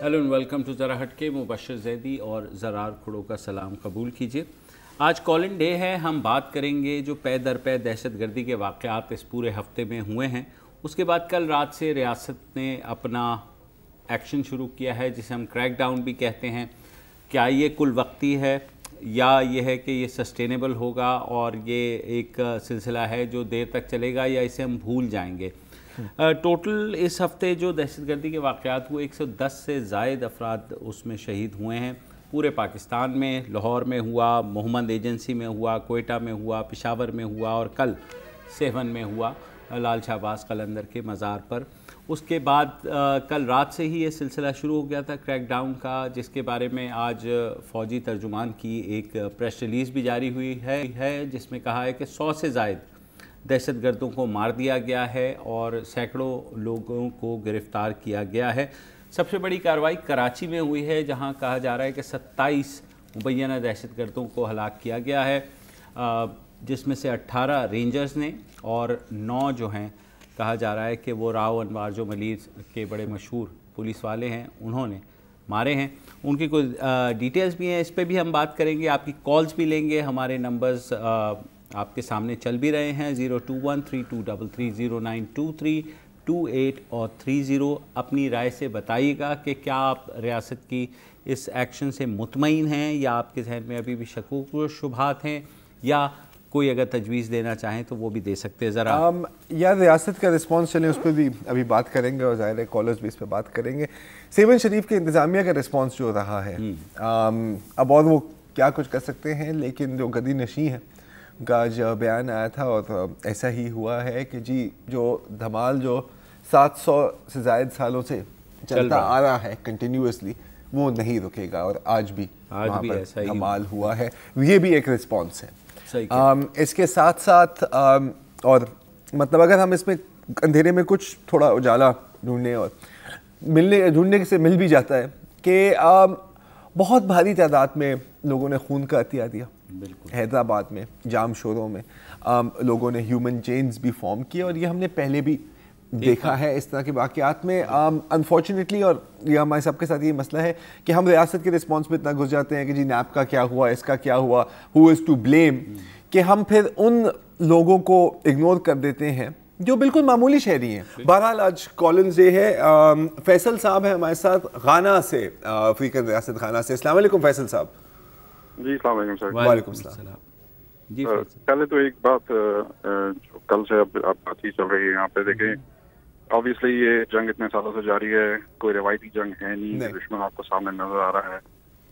Hello and welcome to ज़रा हटके। मुबशर ज़ैदी और ज़रार खुड़ो का सलाम कबूल कीजिए। आज कॉलिन डे है। हम बात करेंगे जो पै दर पै दहशतगर्दी के वाक़यात इस पूरे हफ्ते में हुए हैं। उसके बाद कल रात से रियासत ने अपना एक्शन शुरू किया है जिसे हम क्रैक डाउन भी कहते हैं। क्या ये कुल वक्ती है या ये है कि ये सस्टेनेबल होगा और ये एक सिलसिला है जो देर तक चलेगा या इसे हम भूल जाएंगे। टोटल इस हफ्ते जो दहशतगर्दी के वाक़यात हुए 110 से ज़ायद अफराद उसमें शहीद हुए हैं। पूरे पाकिस्तान में, लाहौर में हुआ, मोहम्मद एजेंसी में हुआ, कोयटा में हुआ, पेशावर में हुआ और कल सेवन में हुआ लाल शाहबाज कलंदर के मज़ार पर। उसके बाद कल रात से ही ये सिलसिला शुरू हो गया था क्रैक डाउन का, जिसके बारे में आज फ़ौजी तर्जुमान की एक प्रेस रिलीज़ भी जारी हुई है जिसमें कहा है कि 100 से ज़ायद दहशतगर्दों को मार दिया गया है और सैकड़ों लोगों को गिरफ़्तार किया गया है। सबसे बड़ी कार्रवाई कराची में हुई है जहां कहा जा रहा है कि 27 मुबैना दहशतगर्दों को हलाक किया गया है, जिसमें से 18 रेंजर्स ने और 9 जो हैं कहा जा रहा है कि वो राव अनवार जो मलीर के बड़े मशहूर पुलिस वाले हैं उन्होंने मारे हैं। उनकी कुछ डिटेल्स भी हैं, इस पर भी हम बात करेंगे। आपकी कॉल्स भी लेंगे। हमारे नंबर्स आपके सामने चल भी रहे हैं 02132330923, 28 और 30। अपनी राय से बताइएगा कि क्या आप रियासत की इस एक्शन से मुतमईन हैं या आपके जहन में अभी भी शकूक व शुबहात हैं, या कोई अगर तजवीज़ देना चाहें तो वो भी दे सकते हैं। ज़रा यार रियासत का रिस्पांस चले उस पर भी अभी बात करेंगे और ज़ाहिर है कॉलर्स भी इस पर बात करेंगे। सेवन शरीफ के इंतज़ामिया का रिस्पांस जो रहा है अब और वो क्या कुछ कर सकते हैं, लेकिन जो गदी नशी है का जो बयान आया था और ऐसा ही हुआ है कि जी जो धमाल जो 700 से ज़ायद सालों से चलता आ रहा है कंटिन्यूसली वो नहीं रुकेगा और आज भी ऐसा ही धमाल हुआ है। ये भी एक रिस्पॉन्स है। इसके साथ साथ और मतलब अगर हम इसमें अंधेरे में कुछ थोड़ा उजाला ढूंढने और ढूंढने से मिल भी जाता है कि बहुत भारी तादाद में लोगों ने खून का अतिया दिया। हैदराबाद में जाम शोरों में लोगों ने ह्यूमन चेन्स भी फॉर्म किए और ये हमने पहले भी देखा है इस तरह के वाक़यात में। अनफॉर्चुनेटली और ये हमारे सबके साथ ये मसला है कि हम रियासत के रिस्पॉन्स में इतना घुस जाते हैं कि जी नैप का क्या हुआ, इसका क्या हुआ, हु इज़ टू ब्लेम, कि हम फिर उन लोगों को इग्नोर कर देते हैं जो बिल्कुल मामूली शहरी हैं। बहरहाल आज कॉलिन डे है। फैसल साहब है हमारे साथ गाना से, अफ्रीकन रियासत गाना से। अस्सलाम वालेकुम फैसल साहब। जी अस्सलाम वालेकुम सर। वालेकुम सलाम। जी पहले तो एक बात जो कल से अब बात ही चल रही है यहाँ पे देखें, ऑब्वियसली ये जंग इतने सालों से जारी है, कोई रवायती जंग है नहीं। दुश्मन आपको सामने नजर आ रहा है,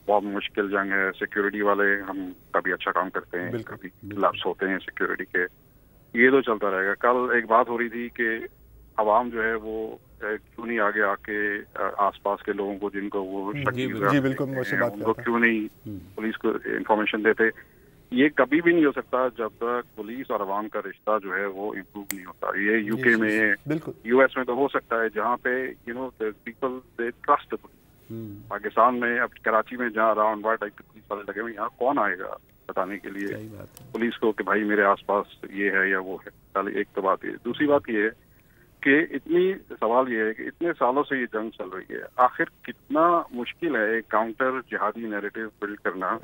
बहुत मुश्किल जंग है। सिक्योरिटी वाले हम कभी अच्छा काम करते हैं, कभी लैप्स होते हैं सिक्योरिटी के, ये तो चलता रहेगा। कल एक बात हो रही थी कि अवाम जो है वो क्यों नहीं आगे आके आसपास के लोगों को जिनको वो उनको क्यों नहीं पुलिस को इंफॉर्मेशन देते। ये कभी भी नहीं हो सकता जब तक पुलिस और अवाम का रिश्ता जो है वो इम्प्रूव नहीं होता। ये यूके में, यूएस में तो हो सकता है जहाँ पे पीपल दे ट्रस्ट पाकिस्तान में, अब कराची में जहाँ राउंड वार टाइप के पुलिस वाले लगे हुए, यहाँ कौन आएगा बताने के लिए पुलिस को कि भाई मेरे आसपास ये है या वो है। पहले एक तो बात ये। दूसरी बात ये है कि सवाल ये है कि इतने सालों से ये जंग चल रही है, आखिर कितना मुश्किल है एक काउंटर जिहादी नैरेटिव बिल्ड करना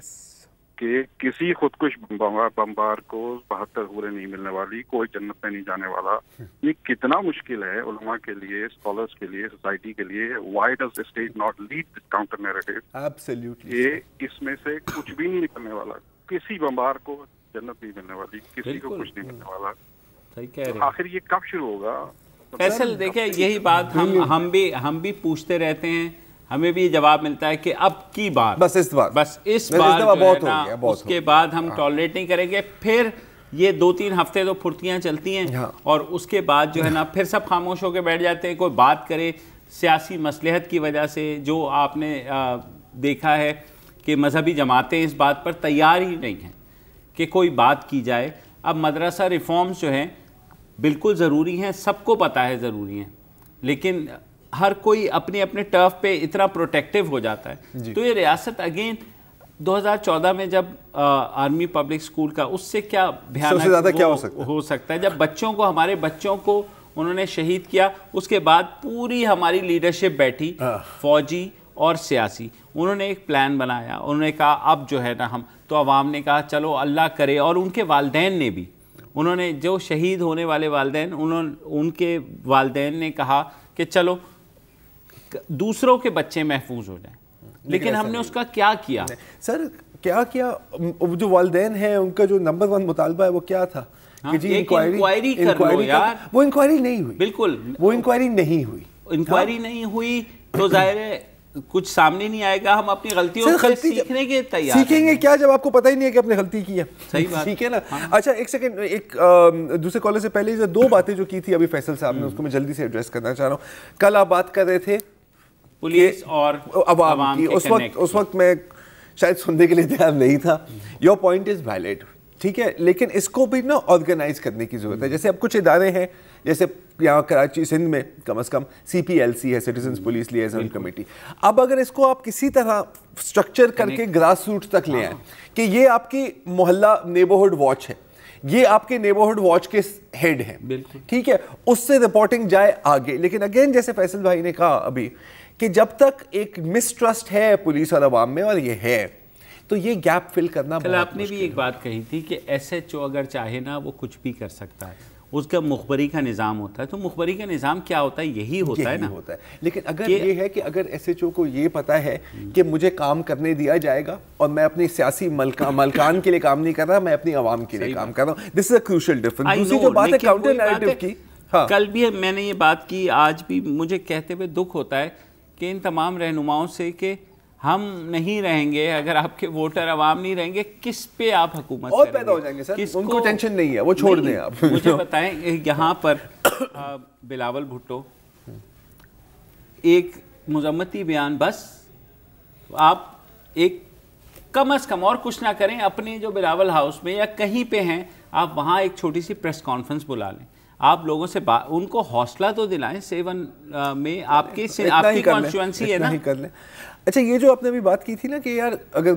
कि किसी खुदकुश बमबार को 72 हूरें नहीं मिलने वाली, कोई जन्नत में नहीं जाने वाला। ये कितना मुश्किल है उलमा के लिए, स्कॉलर्स के लिए, सोसाइटी के लिए। Why does the state not lead this counter narrative? Absolutely. ये इसमें से कुछ भी नहीं निकलने वाला, किसी बमबार को जन्नत नहीं मिलने वाली, किसी को कुछ नहीं मिलने वाला। सही कह रहे हैं। आखिर ये कब शुरू होगा? फैसल देखिए यही बात हम भी पूछते रहते हैं, हमें भी जवाब मिलता है कि अब की बार बस इस बार बहुत हो गया, उसके बाद हम टॉलरेट नहीं करेंगे। फिर ये 2-3 हफ्ते तो फुर्तियां चलती हैं और उसके बाद जो है ना फिर सब खामोश होकर बैठ जाते हैं। कोई बात करे सियासी मसलहत की वजह से, जो आपने देखा है कि मजहबी जमातें इस बात पर तैयार ही नहीं हैं कि कोई बात की जाए। अब मदरसा रिफॉर्म्स जो हैं बिल्कुल ज़रूरी हैं, सबको पता है ज़रूरी हैं, लेकिन हर कोई अपने अपने टर्फ पे इतना प्रोटेक्टिव हो जाता है। तो ये रियासत अगेन 2014 में जब आर्मी पब्लिक स्कूल का, उससे क्या भयानक क्या हो सकता है जब बच्चों को, हमारे बच्चों को उन्होंने शहीद किया। उसके बाद पूरी हमारी लीडरशिप बैठी, फौजी اور سیاسی، انہوں نے ایک پلان بنایا. انہوں نے کہا اب جو ہے نا ہم تو عوام نے کہا چلو اللہ کرے، اور ان کے والدین نے بھی، انہوں نے جو شہید ہونے والے والدین، ان کے والدین نے کہا کہ چلو دوسروں کے بچے محفوظ ہو جائیں. لیکن ہم نے اس کا کیا کیا سر؟ کیا جو والدین ہیں ان کا جو نمبر 1 مطالبہ ہے وہ کیا تھا کہ جی انکوائری کر لو یار. وہ انکوائری نہیں ہوئی. بالکل وہ انکوائری نہیں ہوئی. انکوائری نہیں ہوئی تو ظاہر ہے کچھ سامنے نہیں آئے گا. ہم اپنی غلطیوں سے سیکھنے کے تیار ہیں. سیکھیں گے کیا جب آپ کو پتہ ہی نہیں ہے کہ آپ نے غلطی کی ہے؟ صحیح بات. ٹھیک ہے نا. اچھا ایک سیکنڈ، ایک دوسرے کالر سے پہلے 2 باتیں جو کی تھی ابھی فیصل صاحب نے، اس کو میں جلدی سے ایڈریس کرنا چاہ رہا ہوں. کل آپ بات کر رہے تھے پولیس اور عوام کی. اس وقت میں شاید سننے کے لیے تیار نہیں تھا. یور پوائنٹ از ویلڈ، ٹھیک ہے، لیکن اس کو بھی نا آرگنائز کرنے کی ضرورت ہے. جیسے اب کچھ ادارے ہیں، جیسے یہاں کراچی سندھ میں کم از کم CPLC ہے، سٹیزنز پولیس لیزن کمیٹی. اب اگر اس کو آپ کسی طرح سٹرکچر کر کے گراس روٹ تک لے آئیں کہ یہ آپ کی محلہ نیبرہڈ واچ ہے، یہ آپ کے نیبرہڈ واچ کے ہیڈ ہیں، ٹھیک ہے، اس سے رپورٹنگ جائے آگے. لیکن اگین جیسے فیصل بھائی نے کہا ابھی کہ جب تک ایک مسٹرسٹ ہے پولیس اور عوام میں، اور یہ ہے، تو یہ گیپ فل کرنا بہت مشکل ہے. آپ نے بھی ایک بات کہی تھی کہ SHO اگر چاہے نا وہ کچھ بھی کر سکتا ہے، اس کا مخبری کا نظام ہوتا ہے. تو مخبری کا نظام کیا ہوتا ہے؟ یہی ہوتا ہے نا. لیکن اگر یہ ہے کہ اگر SHO کو یہ پتا ہے کہ مجھے کام کرنے دیا جائے گا اور میں اپنی سیاسی ملکان کے لیے کام نہیں کر رہا، میں اپنی عوام کے لیے کام کر رہا ہوں. دس از اے کروشل ڈفرنس. دوسری جو بات ہے کاؤنٹر نیریٹو کی، کل بھی میں نے یہ بات کی، آج بھی مجھے کہتے ہوئے دکھ ہوتا ہے کہ ان تمام رہنماؤں سے کہ ہم نہیں رہیں گے، اگر آپ کے ووٹر عوام نہیں رہیں گے، کس پہ آپ حکومت اور پیدا ہو جائیں گے. سر ان کو ٹینشن نہیں ہے، وہ چھوڑ دیں. آپ مجھے بتائیں یہاں پر بلاول بھٹو ایک مذمتی بیان، بس آپ ایک کم از کم اور کچھ نہ کریں، اپنے جو بلاول ہاؤس میں یا کہیں پہ ہیں آپ وہاں ایک چھوٹی سی پریس کانفرنس بلا لیں. آپ لوگوں سے ان کو حوصلہ تو دلائیں. 7 میں آپ کی کانسٹیچوئنسی ہے نا. اچھا یہ جو آپ نے ابھی بات کی تھی نا کہ یار اگر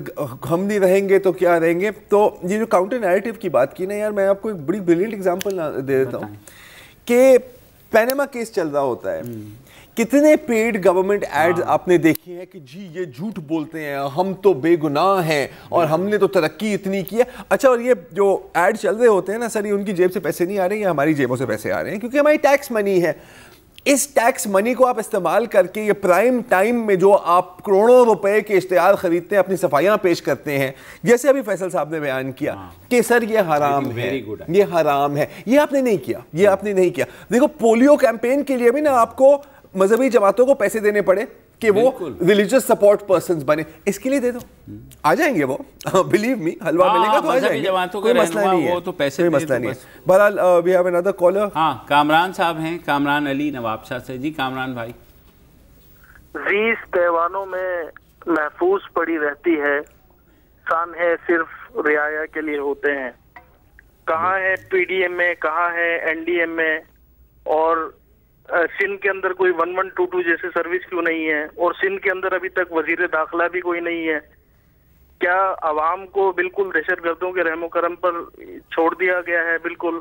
ہم نہیں رہیں گے تو کیا رہیں گے، تو یہ جو کاؤنٹر نیریٹو کی بات کی نا یار، میں آپ کو ایک بڑی بریلینٹ ایگزامپل دے دیتا ہوں کہ پیناما کیس چل رہا ہوتا ہے، کتنے پیڈ گورنمنٹ ایڈز آپ نے دیکھی ہیں کہ جی یہ جھوٹ بولتے ہیں، ہم تو بے گناہ ہیں اور ہم نے تو ترقی اتنی کی ہے. اچھا اور یہ جو ایڈ چل رہے ہوتے ہیں نا سر، یہ ان کی جیب سے پیسے نہیں آ رہے ہیں، ہماری جیبوں سے پیسے آ رہے ہیں کیونکہ ہماری ٹیکس منی ہے. اس ٹیکس منی کو آپ استعمال کر کے یہ پرائم ٹائم میں جو آپ کروڑوں روپے کے اشتہار خریدتے ہیں، اپنی صفائیاں پیش کرتے ہیں، جیسے ابھی فیصل صاحب نے بیان کیا کہ سر یہ حرام ہے، یہ حرام ہے، یہ آپ نے نہیں کیا، یہ آپ نے نہیں کیا. دیکھو پولیو کیمپین کے لیے بھی نا آپ کو مذہبی جماعتوں کو پیسے دینے پڑے کہ وہ ریلیجس سپورٹ پرسنز بنے، اس کے لیے دے دو، آ جائیں گے وہ. بلیو می، حلوہ ملے گا تو آ جائیں گے، کوئی مسئلہ نہیں ہے، کوئی مسئلہ نہیں ہے. بہرحال وی ہیو انادر کالر. ہاں کامران صاحب ہیں، کامران علی نواب شاہ سے. جی کامران بھائی. 20 تیوانوں میں محفوظ پڑی رہتی ہے، سانحے صرف رعایا کے لیے ہوتے ہیں. کہاں ہے PDM میں، کہاں ہے NDM میں، اور سندھ کے اندر کوئی 1122 جیسے سروس کیوں نہیں ہے، اور سندھ کے اندر ابھی تک وزیر داخلہ بھی کوئی نہیں ہے. کیا عوام کو بالکل دہشت گردوں کے رحم و کرم پر چھوڑ دیا گیا ہے بالکل،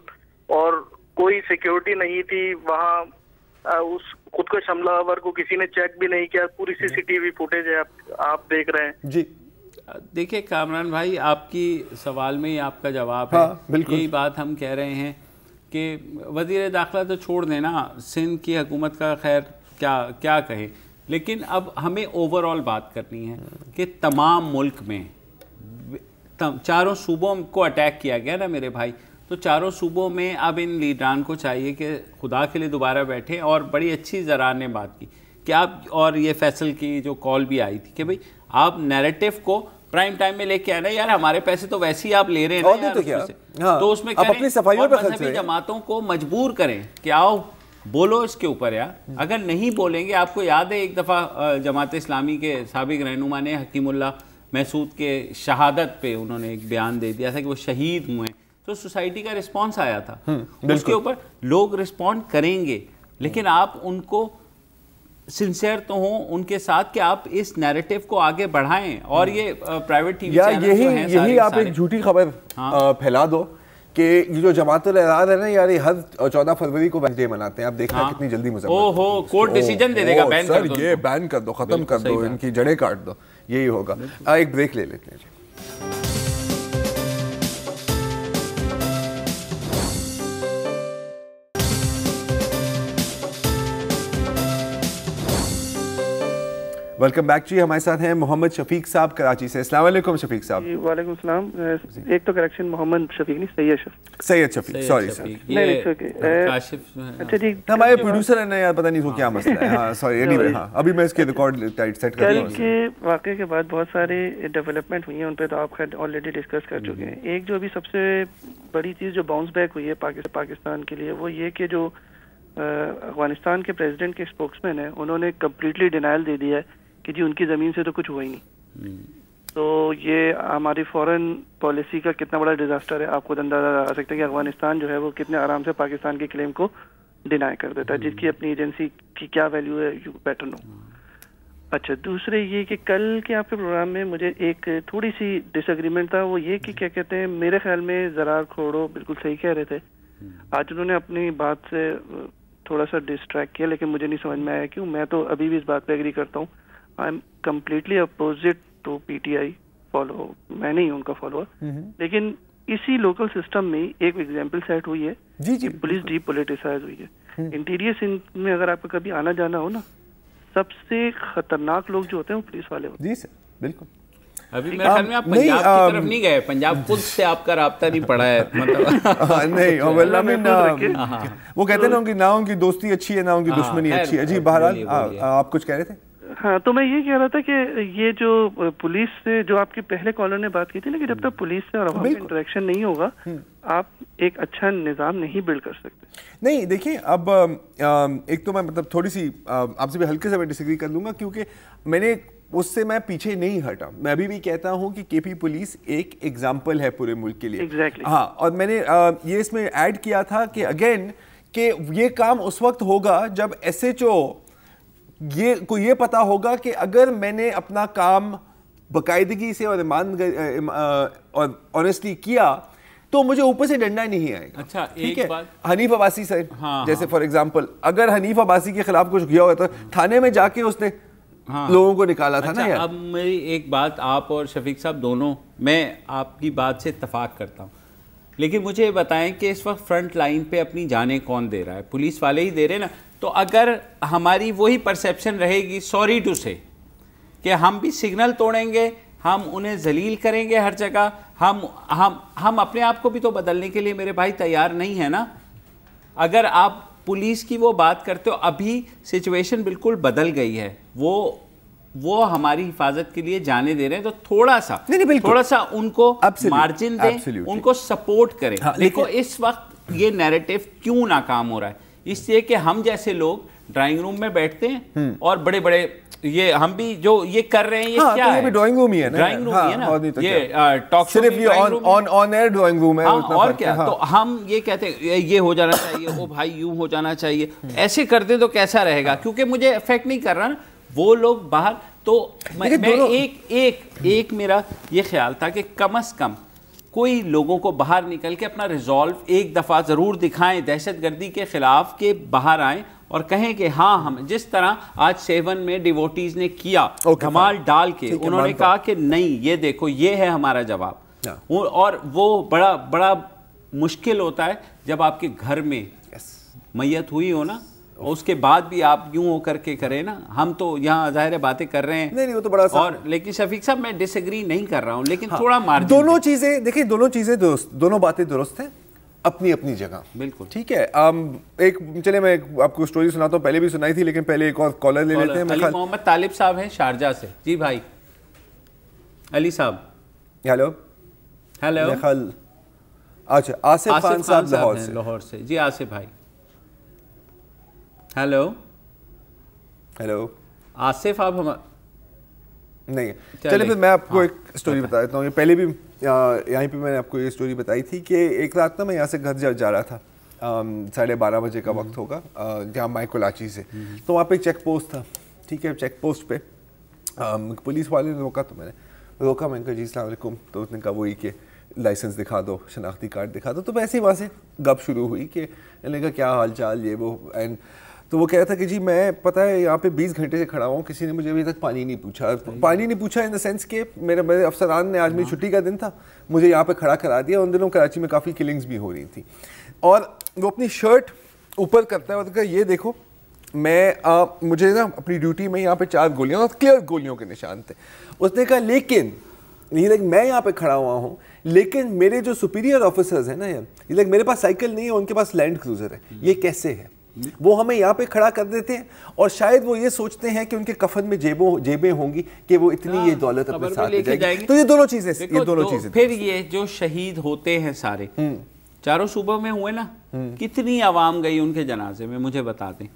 اور کوئی سیکیورٹی نہیں تھی وہاں، اس خودکش حملہ آور کو کسی نے چیک بھی نہیں کیا، پوری CCTV فوٹیج ہے آپ دیکھ رہے ہیں. جی دیکھیں کامران بھائی، آپ کی سوال میں ہی آپ کا جواب ہے. یہی بات ہم کہہ رہے ہیں کہ وزیر داخلہ تو چھوڑ دینا، سندھ کی حکومت کا خیر کیا کہیں، لیکن اب ہمیں اوور آل بات کرنی ہے کہ تمام ملک میں 4 صوبوں کو اٹیک کیا گیا نا میرے بھائی، تو 4 صوبوں میں اب ان لیڈران کو چاہیے کہ خدا کے لیے دوبارہ بیٹھیں. اور بڑی اچھی زرار نے بات کی کہ آپ، اور یہ فیصل کی جو کال بھی آئی تھی کہ بھائی آپ نیریٹو کو پرائم ٹائم میں لے کے آنا، یار ہمارے پیسے تو ویسے ہی آپ لے رہے ہیں، تو اس میں مذہبی جماعتوں کو مجبور کریں کہ آؤ بولو اس کے اوپر یار. اگر نہیں بولیں گے، آپ کو یاد ہے ایک دفعہ جماعت اسلامی کے سابق رہنما نے حکیم اللہ محسود کے شہادت پہ انہوں نے ایک بیان دے دیا تھا کہ وہ شہید ہوئے، تو سوسائٹی کا رسپانس آیا تھا. اس کے اوپر لوگ رسپونڈ کریں گے، لیکن آپ ان کو سنسیئر تو ہوں ان کے ساتھ کہ آپ اس نیریٹو کو آگے بڑھائیں. اور یہ پرائیویٹ ٹی وی چینل یہی آپ ایک جھوٹی خبر پھیلا دو کہ یہ جو جماعتُ الاراد ہے نا یار، یہ ہر 14 فروری کو وینسڈے مناتے ہیں. آپ دیکھنا کتنی جلدی مذمت کورٹ ڈیسیجن دے دے گا بین کر دو، یہ بین کر دو، ختم کر دو، ان کی جڑیں کاٹ دو، یہی ہوگا. ایک بریک لے لیتے ہیں جی. ویلکم بیک جی. ہمارے ساتھ ہیں محمد شفیق صاحب کراچی سے. السلام علیکم شفیق صاحب. وعلیکم السلام. ایک تو کریکشن، محمد شفیق نہیں، سید شفیق. Sorry sir. اچھا ٹھیک. ہمارے پروڈیوسر ہیں نا یار، پتہ نہیں تو کیا مسئلہ ہے. ہاں سوری. اینی وے ہاں ابھی میں اس کے ریکارڈ سیٹ کر دوں. کل کے واقعے کے بعد بہت سارے ڈیولپمنٹ ہوئی ہیں، ان پہ تو آپ آلریڈی ڈسکس کر چکے ہیں. ایک جو ابھی سب سے بڑی چیز جو باؤنس بیک ہوئی ہے پاکستان کے لیے، وہ یہ کہ جو افغانستان کے پریزیڈنٹ کے اسپوکس مین ہیں، انہوں نے کمپلیٹلی ڈینائل دے دیا ہے کہ جی ان کی زمین سے تو کچھ ہوا ہی نہیں. تو یہ ہماری فورن پالیسی کا کتنا بڑا ڈیزاسٹر ہے. آپ خود اندازہ لگا سکتے ہیں کہ افغانستان جو ہے وہ کتنے آرام سے پاکستان کے کلیم کو ڈینائی کر دیتا ہے، جس کی اپنی ایجنسی کی کیا ویلیو ہے یو بیٹر نو. اچھا دوسرے یہ کہ کل کے آپ کے پروگرام میں مجھے ایک تھوڑی سی ڈس ایگریمنٹ تھا، وہ یہ کہ کیا کہتے ہیں، میرے خیال میں زرار کھوڑو بالکل صحیح کہہ رہے تھے. آج انہوں نے اپنی بات سے تھوڑا سا ڈسٹریکٹ کیا، لیکن مجھے نہیں سمجھ میں آیا کیوں. میں تو ابھی بھی اس بات پہ ایگری کرتا ہوں. I am completely opposite to P T I follow, میں نہیں ہوں ان کا فالوور. لیکن اسی لوکل سسٹم میں ایک ایگزامپل سیٹ ہوئی ہے جی پولیس ڈی پولیٹیسائز ہوئی ہے. انٹیریئر سندھ میں اگر آپ کو کبھی آنا جانا ہو نا، سب سے خطرناک لوگ جو ہوتے ہیں وہ پولیس والے ہوتے ہیں. جی سر بالکل. ابھی میرے خیال میں آپ پنجاب کی طرف نہیں گئے، پنجاب خود سے آپ کا رابطہ نہیں پڑا ہے مطلب نہیں. وہ کہتے ہیں نا ان کی نہ ان کی دوستی اچھی ہے نہ ان کی دشمنی اچھی ہے. جی بہرحال آپ کچھ کہہ رہے تھے. ہاں تو میں یہ کہہ رہا تھا کہ یہ جو پولیس سے جو آپ کے پہلے کالر نے بات کی تھی نا، کہ جب تک پولیس سے اور عوام میں انٹریکشن نہیں ہوگا آپ ایک اچھا نظام نہیں بلڈ کر سکتے. نہیں دیکھیں اب ایک تو میں مطلب تھوڑی سی آپ سے بھی ہلکے سے میں ڈس ایگری کر لوں گا، کیونکہ میں نے اس سے میں پیچھے نہیں ہٹا. میں ابھی بھی کہتا ہوں کہ کے پی پولیس ایک ایگزامپل ہے پورے ملک کے لیے. ہاں اور میں نے یہ اس میں ایڈ کیا تھا کہ اگین کہ یہ کام اس وقت ہوگا جب ایس ایچ او کو یہ پتا ہوگا کہ اگر میں نے اپنا کام باقاعدگی سے اور آنیسٹلی کیا تو مجھے اوپر سے ڈنڈا نہیں آئے گا. اچھا ٹھیک ہے. حنیف عباسی سے جیسے فار ایگزامپل اگر حنیف عباسی کے خلاف کچھ کیا ہوا تو تھانے میں جا کے اس نے لوگوں کو نکالا تھا نا. اب میری ایک بات، آپ اور شفیق صاحب دونوں، میں آپ کی بات سے اتفاق کرتا ہوں، لیکن مجھے بتائیں کہ اس وقت فرنٹ لائن پہ اپنی جانیں کون دے رہا ہے؟ پولیس والے ہی دے رہے نا. تو اگر ہماری وہی پرسیپشن رہے گی، سوری ٹو سے، کہ ہم بھی سگنل توڑیں گے، ہم انہیں ذلیل کریں گے ہر جگہ، ہم اپنے آپ کو بھی تو بدلنے کے لیے میرے بھائی تیار نہیں ہے نا. اگر آپ پولیس کی وہ بات کرتے ہو، ابھی سچویشن بالکل بدل گئی ہے، وہ ہماری حفاظت کے لیے جانے دے رہے ہیں، تو تھوڑا سا ان کو مارجن دیں، ان کو سپورٹ کریں. دیکھو اس وقت یہ نیریٹو کیوں ناکام ہو رہا ہے؟ اس لیے کہ ہم جیسے لوگ ڈرائنگ روم میں بیٹھتے ہیں اور بڑے بڑے یہ ہم بھی جو یہ کر رہے ہیں، یہ کیا ہے؟ ڈرائنگ روم ہی ہے نا، ڈرائنگ روم ہی ہے نا، یہ ٹاک شو صرف یہ آن ایئر ڈرائنگ روم ہے. اور کیا؟ تو ہم یہ کہتے ہیں یہ ہو جانا چاہیے، او بھائی یوں ہو جانا چاہیے، ایسے کر دیں تو کیسا رہے گا؟ کیونکہ مجھے افیکٹ نہیں کر رہا نا وہ لوگ باہر. تو میں ایک میرا یہ خیال تھا کہ کم از کم کوئی لوگوں کو باہر نکل کے اپنا ریزالو ایک دفعہ ضرور دکھائیں دہشت گردی کے خلاف، کہ باہر آئیں اور کہیں کہ ہاں ہم جس طرح آج 7 میں ڈیووٹیز نے کیا دھمال ڈال کے، انہوں نے کہا کہ نہیں یہ دیکھو یہ ہے ہمارا جواب. اور وہ بڑا مشکل ہوتا ہے جب آپ کے گھر میں میت ہوئی ہو نا، اس کے بعد بھی آپ یوں ہو کر کے کریں نا. ہم تو یہاں ظاہر باتیں کر رہے ہیں نہیں وہ تو بڑا اور لیکن شفیق صاحب میں ڈس ایگری نہیں کر رہا ہوں، لیکن تھوڑا مارجن دونوں چیزیں دیکھیں، دونوں باتیں درست ہیں اپنی اپنی جگہ. بالکل ٹھیک ہے. ایک چلے میں آپ کو سٹوری سناتا ہوں، پہلے بھی سنائی تھی لیکن پہلے ایک اور کالر لے لیتے ہیں. علی محمد طالب صاحب ہیں شارجہ سے. جی بھائی علی صاحب. ہیلو. اچھا آصف خان صاحب لاہور سے. جی آصف بھائی. ہیلو آصف آپ نہیں. چلے پھر میں آپ کو ایک سٹوری بتا دیتا ہوں. پہلے بھی یہیں پہ میں نے آپ کو یہ سٹوری بتائی تھی کہ ایک رات نا میں یہاں سے گھر جا رہا تھا، 12:30 بجے کا وقت ہوگا، جہاں میں کراچی سے. تو وہاں پہ ایک چیک پوسٹ تھا. ٹھیک ہے. چیک پوسٹ پہ پولیس والے نے روکا، تو میں نے روکا. میں نے کہا جی السلام علیکم. تو اس نے کہا وہی کہ लाइसेंस दिखा दो, शनाख्ती कार्ड दिखा दो। तो वैसे ही वहाँ से गप शुरू हुई कि मैंने कहा क्या हाल चाल ये वो। एंड तो वो कह रहा था कि जी मैं पता है यहाँ पे 20 घंटे से खड़ा हूँ, किसी ने मुझे अभी तक पानी नहीं पूछा। पानी नहीं पूछा इन द सेंस कि मेरे अफसरान ने, आज मेरी छुट्टी का दिन था, मुझे यहाँ पे खड़ा करा दिया। उन दिनों कराची में काफ़ी किलिंग्स भी हो रही थी। और वो अपनी शर्ट ऊपर करता है और कहा ये देखो मैं मुझे ना अपनी ड्यूटी में यहाँ पे 4 गोलियाँ, और क्लियर गोलियों के निशान थे। उसने कहा लेकिन मैं यहाँ पे खड़ा हुआ हूँ, लेकिन मेरे जो सुपीरियर ऑफिसर्स हैं ना यार, ये मेरे पास साइकिल नहीं है, उनके पास लैंड क्रूजर है, ये कैसे है? वो हमें यहाँ पे खड़ा कर देते हैं और शायद वो ये सोचते हैं कि उनके कफन में जेबें होंगी कि वो इतनी ये दौलत अपने साथ ले जाएंगे। तो ये दोनों चीजें फिर ये जो शहीद होते हैं सारे चारों सूबों में हुए ना, कितनी आवाम गई उनके जनाजे में, मुझे बता दें।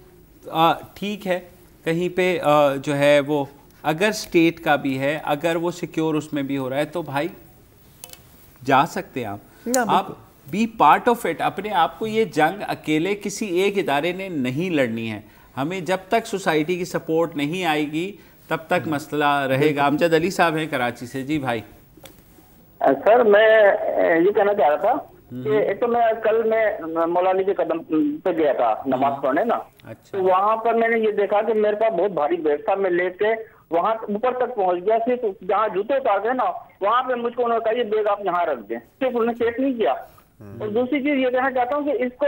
ठीक है, कहीं पे जो है वो अगर स्टेट का भी है, अगर वो सिक्योर उसमें भी हो रहा है, तो भाई जा सकते हैं आप बी पार्ट ऑफ इट। अपने आप को, ये जंग अकेले किसी एक इदारे ने नहीं लड़नी है। हमें जब तक सोसाइटी की सपोर्ट नहीं आएगी तब तक मसला रहेगा। अमजद अली साहब हैं कराची से। जी भाई। सर मैं ये कहना चाह रहा था कि एक तो मैं मौला अली के कदम पे गया था नमाज पढ़ने ना। अच्छा। तो वहाँ पर मैंने ये देखा कि मेरे पास बहुत भारी बैग था, मैं लेके वहाँ ऊपर तक पहुँच गया। सिर्फ जहाँ जूते उतारते ना, वहाँ पे मुझको उन्होंने कहा ये बैग आप यहाँ रख दें, सिर्फ उन्होंने चेक नहीं किया। और दूसरी चीज ये कहना चाहता हूँ कि इसको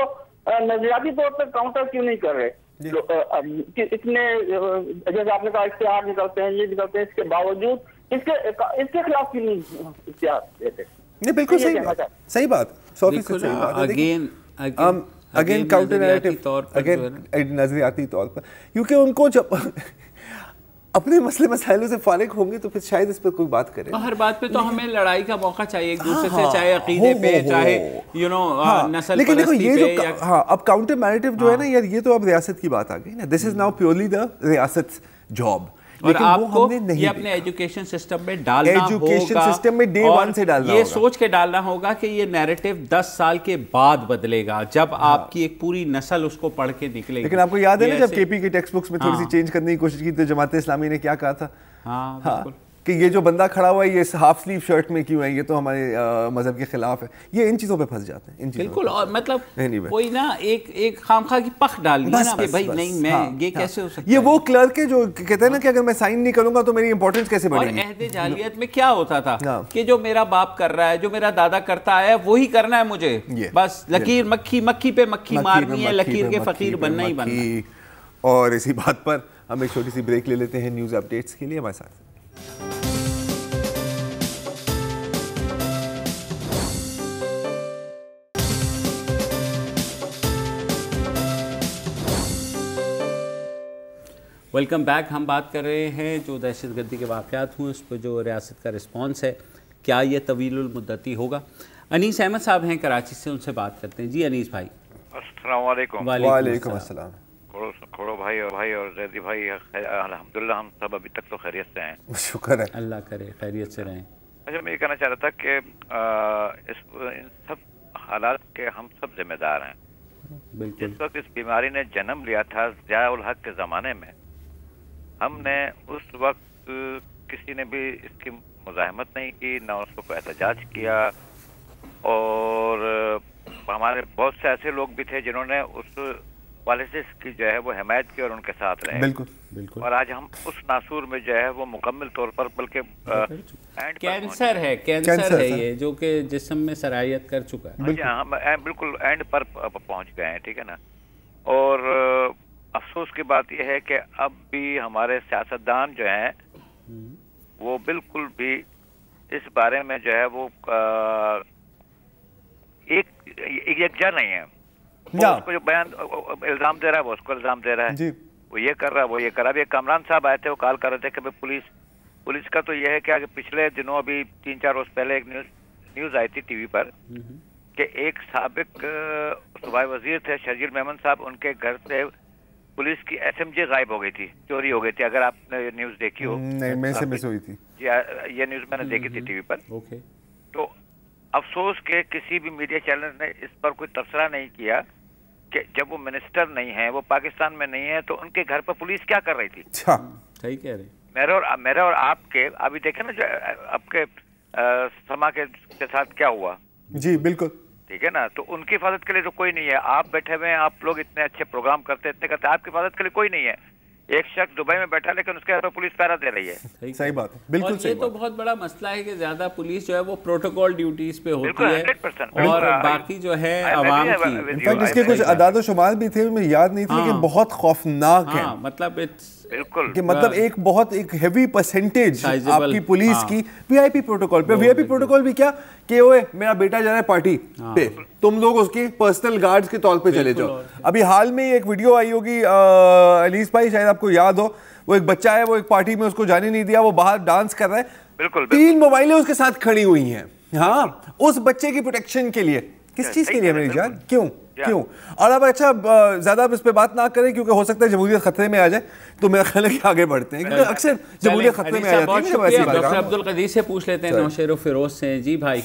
नजरियाती तौर पर काउंटर क्यों नहीं कर रहे? इतने जैसे आपने कहा इश्तिहार निकलते हैं, ये निकलते हैं, इसके बावजूद इसके खिलाफ क्यों नहीं इश्तिहार देते? नहीं, बिल्कुल सही बात, 100% सही बात। अगेन काउंटर नैरेटिव, अगेन नजरियाती तौर पर, क्योंकि उनको जब अपने मसले मसाइलों से फारिग होंगे तो फिर शायद इस पर कोई बात करे। हर बात पे तो हमें लड़ाई का मौका चाहिए एक दूसरे से, चाहे अकीदे पे, चाहे नस्ल लेकिन देखो ये जो पे, अब काउंटर नैरेटिव जो है ना यार, ये तो अब रियासत की बात आ गई ना। This is now purely the रियासत जॉब। और आपको ये अपने एजुकेशन सिस्टम में डालना होगा, सिस्टम में डे 1 से डालना ये सोच के डालना होगा कि ये नैरेटिव 10 साल के बाद बदलेगा, जब आपकी एक पूरी नस्ल उसको पढ़ के निकलेगी। लेकिन आपको याद है ना जब केपी के टेक्स्ट बुक्स में थोड़ी सी चेंज करने की कोशिश की तो जमात इस्लामी ने क्या कहा था? हाँ, कि ये जो बंदा खड़ा हुआ है ये हाफ स्लीव शर्ट में क्यों है, ये तो हमारे मजहब के खिलाफ है। ये इन चीजों पे फंस जाते हैं, बिल्कुल। और मतलब कोई ना एक खामखा की पख डालनी है ना कि भाई नहीं मैं ये कैसे हो सकता है। ये वो क्लर्क है जो कहते हैं ना कि अगर मैं साइन नहीं करूंगा तो मेरी इंपॉर्टेंस कैसे बढ़ेगी। और अहद जालियत में क्या होता था कि जो मेरा बाप कर रहा है, जो मेरा दादा करता है, वही करना है मुझे, बस लकीर मक्खी पे मक्खी मारनी है, लकीर के फकीर बनना ही बनना। और इसी बात पर हम एक छोटी सी ब्रेक ले लेते हैं न्यूज अपडेट्स के लिए। हमारे साथ वेलकम बैक। हम बात कर रहे हैं जो दहशतगर्दी के वाक़यात हुए उस पर जो रियासत का रिस्पॉन्स है, क्या ये तवीलुल मुद्दती होगा। अनीस अहमद साहब हैं कराची से, उनसे बात करते हैं। जी अनीस भाई। अस्सलाम वालेकुम। वालेकुम अस्सलाम। खोड़ो भाई और जैदी भाई, अल्हम्दुलिल्लाह हम सब अभी तक तो खैरियत से हैं। शुक्र है, अल्लाह करे खैरियत से रहें। अच्छा, मैं ये कहना चाह रहा था कि इन सब हालात के हम सब जिम्मेदार हैं। बिल्कुल। जिस वक्त इस बीमारी ने जन्म लिया था ज़िया उल हक के ज़माने में, हमने उस वक्त किसी ने भी इसकी मुज़ाहमत नहीं की, ना उसको कोई एहतजाज किया। और हमारे बहुत से ऐसे लोग भी थे जिन्होंने उस वाले से इसकी जो है वो हिमायत की और उनके साथ रहे। बिल्कुल बिल्कुल। और आज हम उस नासूर में जो है वो मुकम्मल तौर पर, बल्कि कैंसर है ये जो कि जिस्म में सरायत कर चुका है। हम बिल्कुल एंड पर पहुंच गए हैं, ठीक है ना। और अफसोस की बात यह है कि अब भी हमारे सियासतदान जो हैं वो बिल्कुल भी इस बारे में जो है वो एक यकजा नहीं है। उसको जो बयान इल्जाम दे रहा है वो उसको इल्जाम दे रहा है, वो ये कर रहा है वो ये कर रहा है। अभी कामरान साहब आए थे, वो कॉल कर रहे थे कि भाई पुलिस का तो यह है कि पिछले दिनों अभी 3-4 रोज पहले एक न्यूज आई थी टीवी पर कि एक साबिक सूबाई वजीर थे शर्जील मेमन साहब, उनके घर से पुलिस की SMG गायब हो गई थी, चोरी हो गई थी। अगर आपने न्यूज देखी हो। नहीं, मैं से मिस हुई थी ये न्यूज मैंने देखी थी टीवी पर। तो अफसोस के किसी भी मीडिया चैनल ने इस पर कोई तबसरा नहीं किया कि जब वो मिनिस्टर नहीं है, वो पाकिस्तान में नहीं है, तो उनके घर पर पुलिस क्या कर रही थी। सही कह रहे। मेरे और आपके अभी देखे ना जो आपके समा के के साथ क्या हुआ। जी बिल्कुल, ठीक है ना, तो उनकी हिफाजत के लिए तो कोई नहीं है। आप बैठे हुए हैं, आप लोग इतने अच्छे प्रोग्राम करते इतने करते, आपकी हिफाजत के लिए कोई नहीं है। एक शख्स दुबई में बैठा लेकिन उसके हाथ में पुलिस पहरा दे रही है। सही बात है, बिल्कुल सही। ये तो बहुत बड़ा मसला है कि ज्यादा पुलिस जो है वो प्रोटोकॉल ड्यूटीज पे होती है 100%, और बाकी जो है आवाम की। इनफैक्ट इसके कुछ अदाद शुमार भी थे, मुझे याद नहीं थे, लेकिन बहुत खौफनाक है। मतलब बिल्कुल कि मतलब एक हेवी परसेंटेज आपकी पुलिस की वीआईपी प्रोटोकॉल पे। वीआईपी प्रोटोकॉल भी क्या कि ओए मेरा बेटा जा रहा है पार्टी पे, तुम लोग उसके पर्सनल गार्ड्स के तौर पे चले जाओ। अभी हाल में एक वीडियो आई होगी अलीस भाई, शायद आपको याद हो, वो एक बच्चा है, वो एक पार्टी में उसको जाने नहीं दिया, वो बाहर डांस कर रहा है, बिल्कुल 3 मोबाइलें उसके साथ खड़ी हुई हैं। हाँ, उस बच्चे की प्रोटेक्शन के लिए। किस चीज के लिए मेरी जान? क्यों? और अब अच्छा ज्यादा इस पे बात ना करें क्योंकि हो सकता है जमहूरियत खतरे में आ जाए, तो मेरा ख्याल है कि आगे बढ़ते हैं क्योंकि अक्सर जमहूरियत खतरे में आ जाती है। डॉक्टर अब्दुल कदीर से पूछ लेते हैं, नौशेर फिरोज से। जी भाई,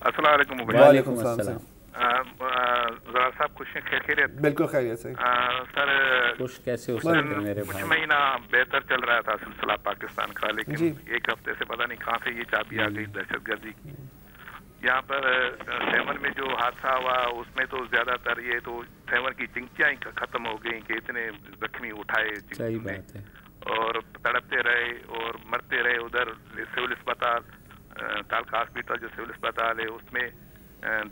अस्सलाम वालेकुम। वालेकुम अस्सलाम। ज़रा साहब खुश हैं, खैरियत? बिल्कुल खैरियत से सर। खुश कैसे हो सकते हैं मेरे भाई? कुछ महीना बेहतर चल रहा था सिलसिला पाकिस्तान का, लेकिन एक हफ्ते से पता नहीं कहाँ से ये चाबी आ गई दहशतगर्दी की। यहाँ पर 7 में जो हादसा हुआ उसमें तो ज्यादातर ये तो 7 की चिंकियाँ ही खत्म हो गई कि इतने जख्मी उठाए। सही बात है। और तड़पते रहे और मरते रहे। उधर सिविल अस्पताल तालका हॉस्पिटल जो सिविल अस्पताल है उसमें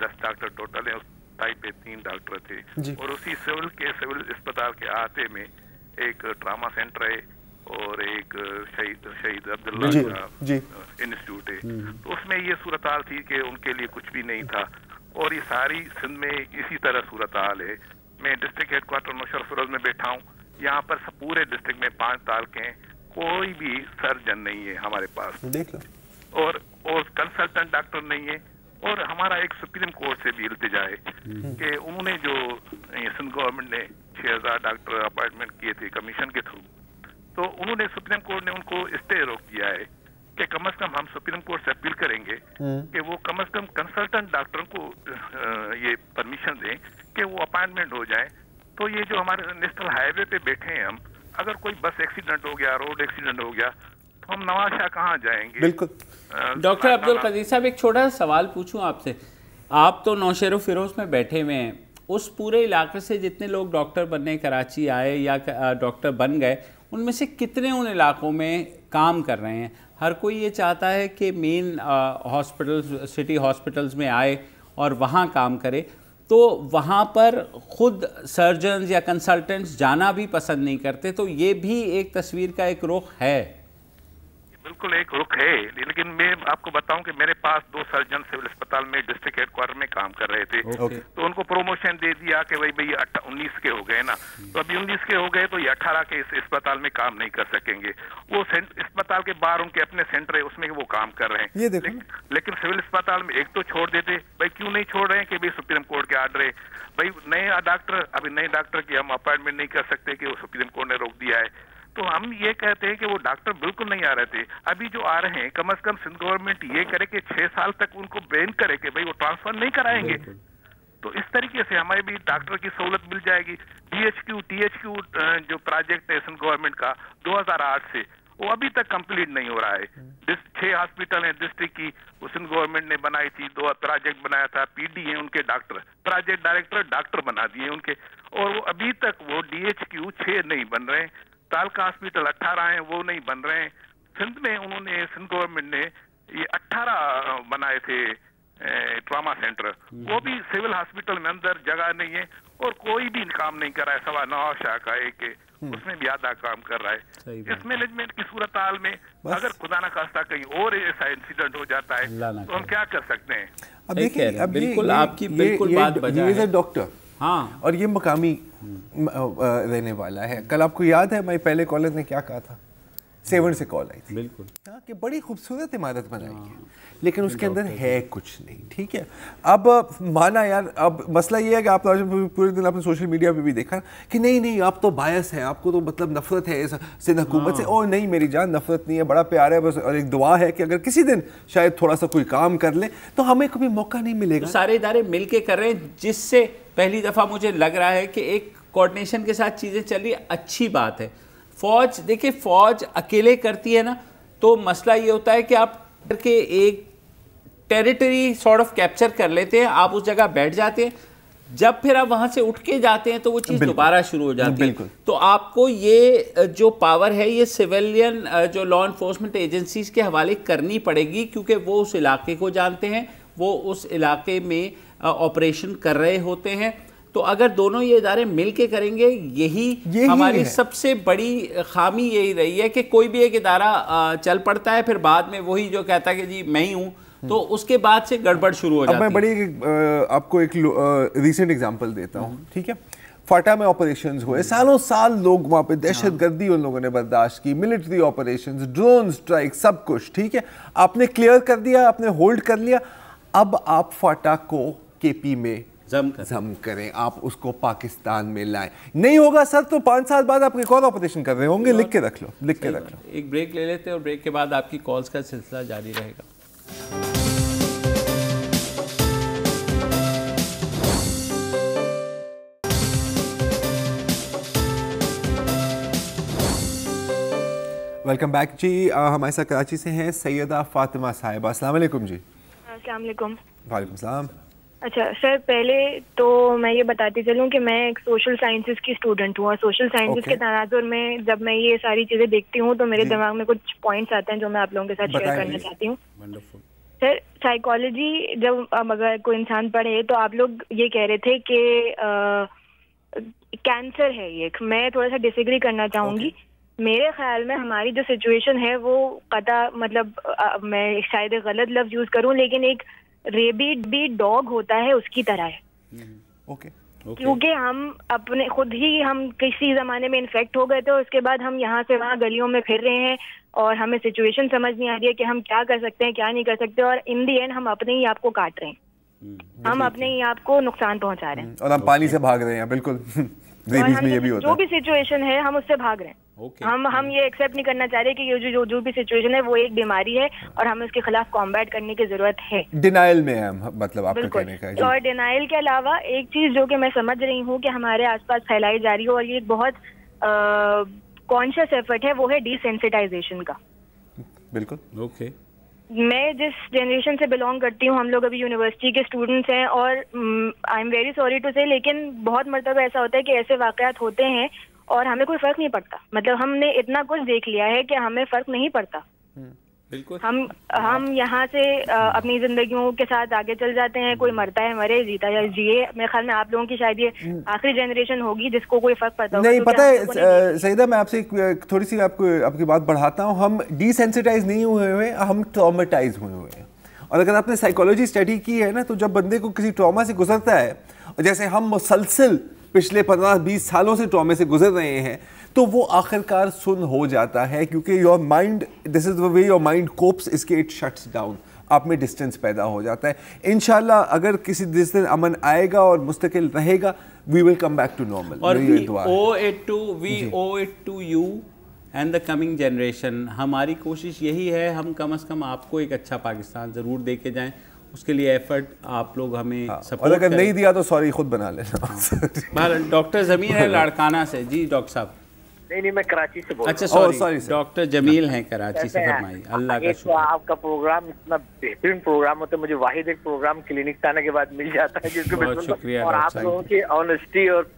10 डॉक्टर टोटल है, उस टाइप पे 3 डॉक्टर थे। और उसी सिविल अस्पताल के आते में एक ट्रामा सेंटर है और एक शहीद अब्दुल्ला का इंस्टीट्यूट है। तो उसमें ये सूरत हाल थी कि उनके लिए कुछ भी नहीं था, और ये सारी सिंध में इसी तरह सूरत हाल है। मैं डिस्ट्रिक्ट हेडक्वार्टर नौशेर फिरोज में बैठा हूँ, यहाँ पर पूरे डिस्ट्रिक्ट में 5 तालके हैं, कोई भी सर्जन नहीं है हमारे पास, देख लो, और कंसल्टेंट डॉक्टर नहीं है। और हमारा एक सुप्रीम कोर्ट से भी इल्तिजा है कि उन्होंने जो सिंध गवर्नमेंट ने 6000 डॉक्टर अपॉइंटमेंट किए थे कमीशन के थ्रू, तो उन्होंने सुप्रीम कोर्ट ने उनको स्टे रोक दिया है कि कम से कम हम सुप्रीम कोर्ट से अपील करेंगे कि वो कम से कम कंसल्टेंट डॉक्टरों को ये परमिशन दें कि वो अपॉइंटमेंट हो जाए। तो ये जो हमारे नेशनल हाईवे पे बैठे हैं हम, अगर कोई बस एक्सीडेंट हो गया, रोड एक्सीडेंट हो गया, तो हम नवाशाह कहाँ जाएंगे? बिल्कुल। डॉक्टर अब्दुल कदीर साहब, एक छोटा सा सवाल पूछूं आपसे। आप तो नौशेर फिरोज में बैठे हुए हैं, उस पूरे इलाके से जितने लोग डॉक्टर बनने कराची आए या डॉक्टर बन गए, उनमें से कितने उन इलाकों में काम कर रहे हैं? हर कोई ये चाहता है कि मेन हॉस्पिटल्स, सिटी हॉस्पिटल्स में आए और वहाँ काम करे, तो वहाँ पर खुद सर्जन्स या कंसल्टेंट्स जाना भी पसंद नहीं करते। तो ये भी एक तस्वीर का एक रुख है। बिल्कुल एक रुख है, लेकिन मैं आपको बताऊं कि मेरे पास 2 सर्जन सिविल अस्पताल में डिस्ट्रिक्ट हेडक्वार्टर में काम कर रहे थे। तो उनको प्रोमोशन दे दिया कि भाई 19 के हो गए ना, तो अभी 19 के हो गए तो ये 18 के इस अस्पताल में काम नहीं कर सकेंगे। वो अस्पताल के बाहर उनके अपने सेंटर है, उसमें वो काम कर रहे हैं। लेकिन सिविल अस्पताल में एक तो छोड़ देते, भाई क्यों नहीं छोड़ रहे हैं कि भाई सुप्रीम कोर्ट के आर्डर है, भाई नए डॉक्टर की हम अपॉइंटमेंट नहीं कर सकते कि वो सुप्रीम कोर्ट ने रोक दिया है। तो हम ये कहते हैं कि वो डॉक्टर बिल्कुल नहीं आ रहे थे, अभी जो आ रहे हैं कम से कम सिंध गवर्नमेंट ये करे कि 6 साल तक उनको बैन करे कि भाई वो ट्रांसफर नहीं कराएंगे। तो इस तरीके से हमें भी डॉक्टर की सहूलत मिल जाएगी। THQ जो प्रोजेक्ट है सिंध गवर्नमेंट का 2008 से, वो अभी तक कंप्लीट नहीं हो रहा है। 6 हॉस्पिटल हैं डिस्ट्रिक्ट की, वो सिंध गवर्नमेंट ने बनाई थी, 2 प्रोजेक्ट बनाया था। PD है उनके डॉक्टर, प्रोजेक्ट डायरेक्टर डॉक्टर बना दिए उनके, और वो अभी तक वो DHQ 6 नहीं बन रहे हैं। तालका हॉस्पिटल 18 हैं, वो नहीं बन रहे हैं। सिंध में उन्होंने, सिंध गवर्नमेंट ने ये 18 बनाए थे ट्रामा सेंटर, वो भी सिविल हॉस्पिटल में अंदर जगह नहीं है और कोई भी काम नहीं कर रहा है। सवा नवाशाह का एक उसमें भी आधा काम कर रहा है। इस मैनेजमेंट की सूरत हाल में अगर खुदा न खास्ता कहीं और ऐसा इंसिडेंट हो जाता है तो हम क्या कर सकते हैं? अब देखिए, बिल्कुल आपकी बिल्कुल बात बजा है। डॉक्टर, हाँ, और ये मकामी रहने वाला है। कल आपको याद है, मैं पहले कॉलेज ने क्या कहा था? 7 से कॉल आई थी, बिल्कुल, कि बड़ी खूबसूरत इमारत बनाई है, लेकिन उसके अंदर है कुछ नहीं। ठीक है, अब माना यार, अब मसला ये है कि आप पूरे दिन आपने सोशल मीडिया पे भी देखा कि नहीं आप तो बायस हैं, आपको तो मतलब नफरत है सिंध हुकूमत से। और नहीं मेरी जान, नफरत नहीं है, बड़ा प्यार है बस, और एक दुआ है कि अगर किसी दिन शायद थोड़ा सा कोई काम कर ले तो हमें कभी मौका नहीं मिलेगा। तो सारे इदारे मिल के कर रहे हैं, जिससे पहली दफ़ा मुझे लग रहा है कि एक कोऑर्डिनेशन के साथ चीज़ें चल रही, अच्छी बात है। फ़ौज, देखिए फ़ौज अकेले करती है ना, तो मसला ये होता है कि आप के एक टेरिटरी सॉर्ट ऑफ कैप्चर कर लेते हैं, आप उस जगह बैठ जाते हैं, जब फिर आप वहाँ से उठ के जाते हैं तो वो चीज़ दोबारा शुरू हो जाती है। तो आपको ये जो पावर है ये सिविलियन जो लॉ इन्फोर्समेंट एजेंसीज के हवाले करनी पड़ेगी, क्योंकि वो उस इलाके को जानते हैं, वो उस इलाके में ऑपरेशन कर रहे होते हैं। तो अगर दोनों ये इदारे मिल के करेंगे, यही हमारी सबसे बड़ी खामी यही रही है कि कोई भी एक इदारा चल पड़ता है, फिर बाद में वही जो कहता है कि जी मैं ही हूँ, तो उसके बाद से गड़बड़ शुरू हो जाती है। अब मैं बड़ी आपको एक रीसेंट एग्जांपल देता हूँ, ठीक है। फाटा में ऑपरेशंस हुए, सालों साल लोग वहाँ पे दहशतगर्दी उन लोगों ने बर्दाश्त की, मिलिट्री ऑपरेशंस, ड्रोन स्ट्राइक, सब कुछ, ठीक है। आपने क्लियर कर दिया, आपने होल्ड कर लिया, अब आप फाटा को केपी में जम करें, आप उसको पाकिस्तान में लाएं। नहीं होगा सर तो 5 साल बाद आप एक और ऑपरेशन कर रहे होंगे। लिख के रख लो, लिख के रख लो। एक ब्रेक ले लेते हैं और ब्रेक के बाद आपकी कॉल्स का सिलसिला जारी रहेगा। वेलकम बैक जी। हमारे साथ कराची से हैं सैयदा फातिमा साहिबा। अस्सलाम वालेकुम जी। अस्सलाम वालेकुम। वालेकुम सलाम। अच्छा सर, पहले तो मैं ये बताती चलूँ कि मैं एक सोशल साइंसेस की स्टूडेंट हूँ और सोशल साइंसेस के तनाजुर में जब मैं ये सारी चीज़ें देखती हूँ तो मेरे दिमाग में कुछ पॉइंट्स आते हैं जो मैं आप लोगों के साथ शेयर करना चाहती हूँ। सर, साइकोलॉजी जब अगर कोई इंसान पढ़े तो आप लोग ये कह रहे थे कि कैंसर है ये। मैं थोड़ा सा डिसएग्री करना चाहूँगी। मेरे ख्याल में हमारी जो सिचुएशन है वो कता मतलब मैं शायद एक गलत लफ्ज यूज़ करूँ, लेकिन एक रेबिड भी डॉग होता है उसकी तरह है। क्योंकि हम अपने खुद ही हम किसी ज़माने में इन्फेक्ट हो गए थे, उसके बाद हम यहाँ से वहाँ गलियों में फिर रहे हैं और हमें सिचुएशन समझ नहीं आ रही है कि हम क्या कर सकते हैं क्या नहीं कर सकते, और इन दी एंड हम अपने ही आप को काट रहे हैं, हम अपने ही आप को नुकसान पहुँचा रहे हैं और हम पानी से भाग रहे हैं। बिल्कुल में ये भी होता जो भी सिचुएशन है हम उससे भाग रहे हैं। हम ये एक्सेप्ट नहीं करना चाह रहे कि ये जो भी सिचुएशन है वो एक बीमारी है और हमें उसके खिलाफ कॉम्बैट करने की जरूरत है। डिनाइल में है मतलब आपका कहने का है। और डिनाइल के अलावा एक चीज जो कि मैं समझ रही हूँ कि हमारे आसपास फैलाई जा रही है और ये एक बहुत कॉन्शियस एफर्ट है, वो है डिसेंसिटाइजेशन का। बिल्कुल ओके। मैं जिस जनरेशन से बिलोंग करती हूँ, हम लोग अभी यूनिवर्सिटी के स्टूडेंट्स हैं और I am very sorry to say, लेकिन बहुत मरतबा ऐसा होता है कि ऐसे वाकयात होते हैं और हमें कोई फर्क नहीं पड़ता। मतलब हमने इतना कुछ देख लिया है कि हमें फर्क नहीं पड़ता। बिल्कुल हम यहाँ से अपनी जिंदगियों के साथ आगे चल जाते हैं, कोई मरता है मरे, जीता या जिए। मेरे ख्याल में आप लोगों की शायद ये आखिरी जनरेशन होगी जिसको कोई फर्क पड़ता होगा। नहीं पता है सईदा, मैं आपसे थोड़ी सी आपकी बात बढ़ाता हूँ। हम डिसेंसिटाइज नहीं हुए हुए, हम ट्रॉमेटाइज हुए हुए हैं। और अगर आपने साइकोलॉजी स्टडी की है ना, तो जब बंदे को किसी ट्रॉमा से गुजरता है, और जैसे हम मुसलसल पिछले 15-20 सालों से ट्रॉमे से गुजर रहे हैं, तो वो आखिरकार सुन हो जाता है, क्योंकि your mind, this is the way your mind cops, इसके इट शट्स डाउन, आप में डिस्टेंस पैदा हो जाता है। इंशाल्लाह अगर किसी दिन अमन आएगा और मुस्तकिल रहेगा, we will come back to normal. और we owe it to you and the coming generation. हमारी कोशिश यही है, हम कम से कम आपको एक अच्छा पाकिस्तान ज़रूर दे के जाएँ, उसके लिए एफर्ट आप लोग हमें सपोर्ट और अगर नहीं दिया तो सॉरी खुद बना लेना। डॉक्टर जमील है लाड़काना से। जी डॉक्टर साहब। नहीं मैं कराची से बोल रहा हूं। अच्छा सॉरी डॉक्टर जमील हैं कराची से। फरमाइए। अल्लाह का शुक्र। आपका प्रोग्राम इतना बेहतरीन प्रोग्राम होता है, मुझे वाहिद एक प्रोग्राम क्लिनिक आने के बाद मिल जाता है जिसको मैं सुनता हूं, और आप लोगों की ऑनेस्टी और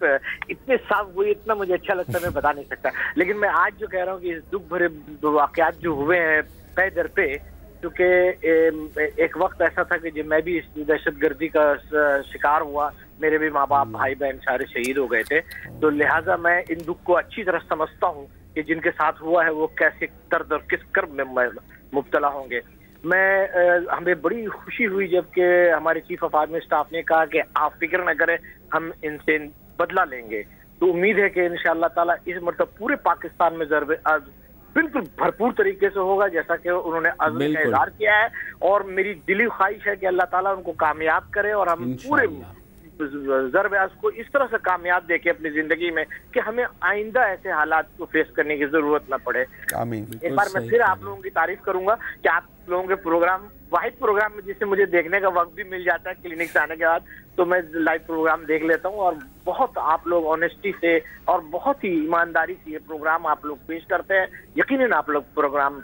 इतने साफ हुई, इतना मुझे अच्छा लगता है मैं बता नहीं सकता। लेकिन मैं आज जो कह रहा हूँ कि इस दुख भरे वाकयात जो हुए हैं पे दर पे, क्योंकि एक वक्त ऐसा था कि जब मैं भी इस दहशतगर्दी का शिकार हुआ, मेरे भी माँ बाप भाई बहन सारे शहीद हो गए थे, तो लिहाजा मैं इन दुख को अच्छी तरह समझता हूँ कि जिनके साथ हुआ है वो कैसे दर्द और किस कर्ब में मुब्तला होंगे। हमें बड़ी खुशी हुई जबकि हमारे चीफ ऑफ आर्मी स्टाफ ने कहा कि आप फिक्र न करें, हम इनसे बदला लेंगे। तो उम्मीद है कि इंशाअल्लाह ताला इस मतलब पूरे पाकिस्तान में ज़रबे बिल्कुल भरपूर तरीके से होगा, जैसा कि उन्होंने अज़्म का इज़हार किया है। और मेरी दिली ख्वाहिश है कि अल्लाह ताला उनको कामयाब करे और हम पूरे ضرب اصل کو اس طرح سے کامیاب دیکھے اپنی زندگی میں کہ ہمیں آئندہ ایسے حالات کو فیس کرنے کی ضرورت نہ پڑے. آمین. ایک بار میں پھر آپ لوگوں کی تعریف کروں گا کہ آپ لوگوں کے پروگرام واحد پروگرام میں جس سے مجھے دیکھنے کا وقت بھی مل جاتا ہے کلینک سے آنے کے بعد, تو میں لائیو پروگرام دیکھ لیتا ہوں, اور بہت آپ لوگ آنیسٹی سے اور بہت ہی ایمانداری سے یہ پروگرام آپ لوگ پیش کرتے ہیں. یقیناً آپ لوگ پروگرام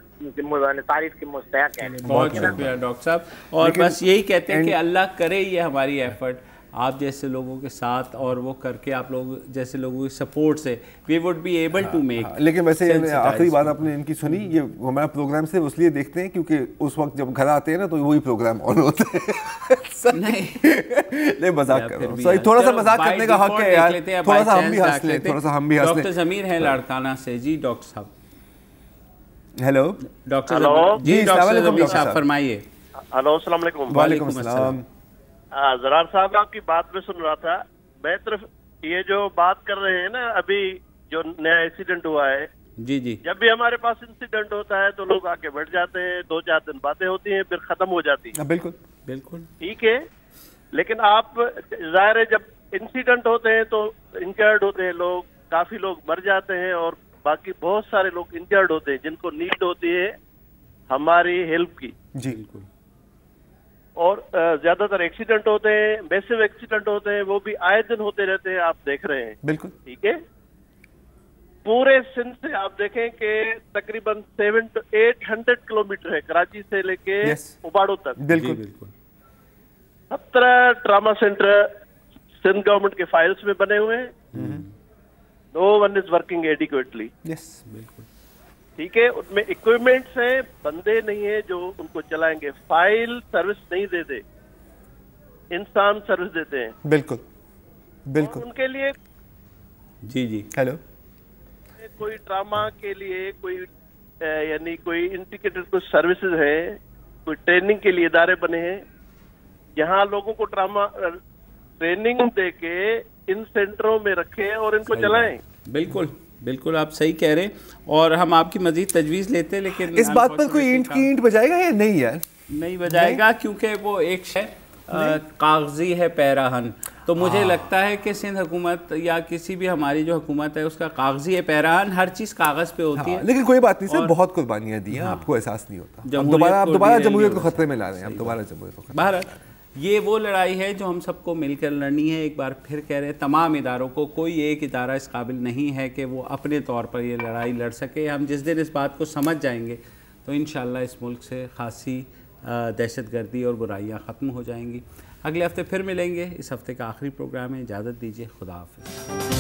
تعریف کے مستحق ہیں. بہت شکریہ ڈاکٹر صاحب, اور بس یہی کہتے ہیں کہ اللہ کرے یہ ہماری ایفرٹ آپ جیسے لوگوں کے ساتھ اور وہ کر کے آپ لوگ جیسے لوگوں کی سپورٹ سے we would be able to make. لیکن ویسے آخری بات آپ نے ان کی سنی, یہ ہمارا پروگرام سے اس لیے دیکھتے ہیں کیونکہ اس وقت جب گھر آتے ہیں نا تو وہی پروگرام آن ہوتے ہیں. نہیں مذاق کر رہا ہوں, تھوڑا سا مذاق کرنے کا حق ہے یار, تھوڑا سا ہم بھی ہنس لیں, تھوڑا سا ہم بھی ہنس لیں. ڈاکٹر ضمیر ہیں لاڑکانہ سے. جی ڈاکٹر صاحب. ہیلو ڈاکٹر جی ڈاکٹر ضمیر صاحب فرمائیے. ہلو السلام علیکم. وعلیکم السلام. زرار صاحب آپ کی بات میں سن رہا تھا, میں طرف یہ جو بات کر رہے ہیں نا ابھی جو نیا ایکسیڈنٹ ہوا ہے, جی جی, جب بھی ہمارے پاس انسیڈنٹ ہوتا ہے تو لوگ آ کے بیٹھ جاتے ہیں, 2-4 دن باتیں ہوتی ہیں پھر ختم ہو جاتی ہیں. بالکل بالکل ٹھیک ہے, لیکن آپ ظاہر ہے جب انسیڈنٹ ہوتے ہیں تو انجرڈ ہوتے ہیں لوگ, کافی لوگ مر جاتے ہیں اور باقی بہت سارے لوگ انجرڈ ہوتے ہیں جن کو نیڈ ہوتی ہے ہماری ہیلپ کی. جی بالکل. اور زیادہ تر ایکسیڈنٹ ہوتے ہیں, میسو ایکسیڈنٹ ہوتے ہیں, وہ بھی آئے دن ہوتے رہتے ہیں, آپ دیکھ رہے ہیں. بالکل ٹھیک ہے, پورے سندھ سے آپ دیکھیں کہ تقریباً 700 to 800 کلومیٹر ہے کراچی سے لے کے اوباڑو تک. بالکل بالکل. 17 ٹراما سینٹر سندھ گورنمنٹ کے فائلز میں بنے ہوئے ہیں. نو ون از ورکنگ ایڈیکویٹلی. یس بالکل. ٹھیک ہے, ان میں اکوپمنٹس ہیں, بندے نہیں ہیں جو ان کو چلائیں گے. فائل سروس نہیں دیتے, انسان سروس دیتے ہیں. بالکل بالکل. ان کے لیے جی جی ہیلو کوئی ڈراما کے لیے کوئی یعنی کوئی انٹیگریٹڈ کچھ سروسز ہیں, کوئی ٹریننگ کے لیے ادارے بنے ہیں جہاں لوگوں کو ڈراما ٹریننگ دے کے ان سینٹروں میں رکھیں اور ان کو چلائیں. بالکل بالکل آپ صحیح کہہ رہے ہیں, اور ہم آپ کی مزید تجویز لیتے ہیں, لیکن اس بات پر کوئی اینٹ کی اینٹ بجائے گا یا نہیں یار؟ نہیں بجائے گا, کیونکہ وہ ایک شے کاغذی ہے پیراہن. تو مجھے لگتا ہے کہ سندھ حکومت یا کسی بھی ہماری جو حکومت ہے اس کا کاغذی ہے پیراہن, ہر چیز کاغذ پہ ہوتی ہے. لیکن کوئی بات نہیں سر, بہت قربانیاں دی ہیں, آپ کو احساس نہیں ہوتا. دوبارہ جمہوریت کو خطرے میں لا رہے ہیں, آپ دوبارہ جمہوریت کو. بہرحال یہ وہ لڑائی ہے جو ہم سب کو مل کر لڑنی ہے. ایک بار پھر کہہ رہے ہیں تمام اداروں کو, کوئی ایک ادارہ اس قابل نہیں ہے کہ وہ اپنے طور پر یہ لڑائی لڑ سکے. ہم جس دن اس بات کو سمجھ جائیں گے تو انشاءاللہ اس ملک سے خاصی دہشت گردی اور برائیاں ختم ہو جائیں گی. اگلے ہفتے پھر ملیں گے. اس ہفتے کا آخری پروگرام ہے, اجازت دیجیے, خدا حافظ.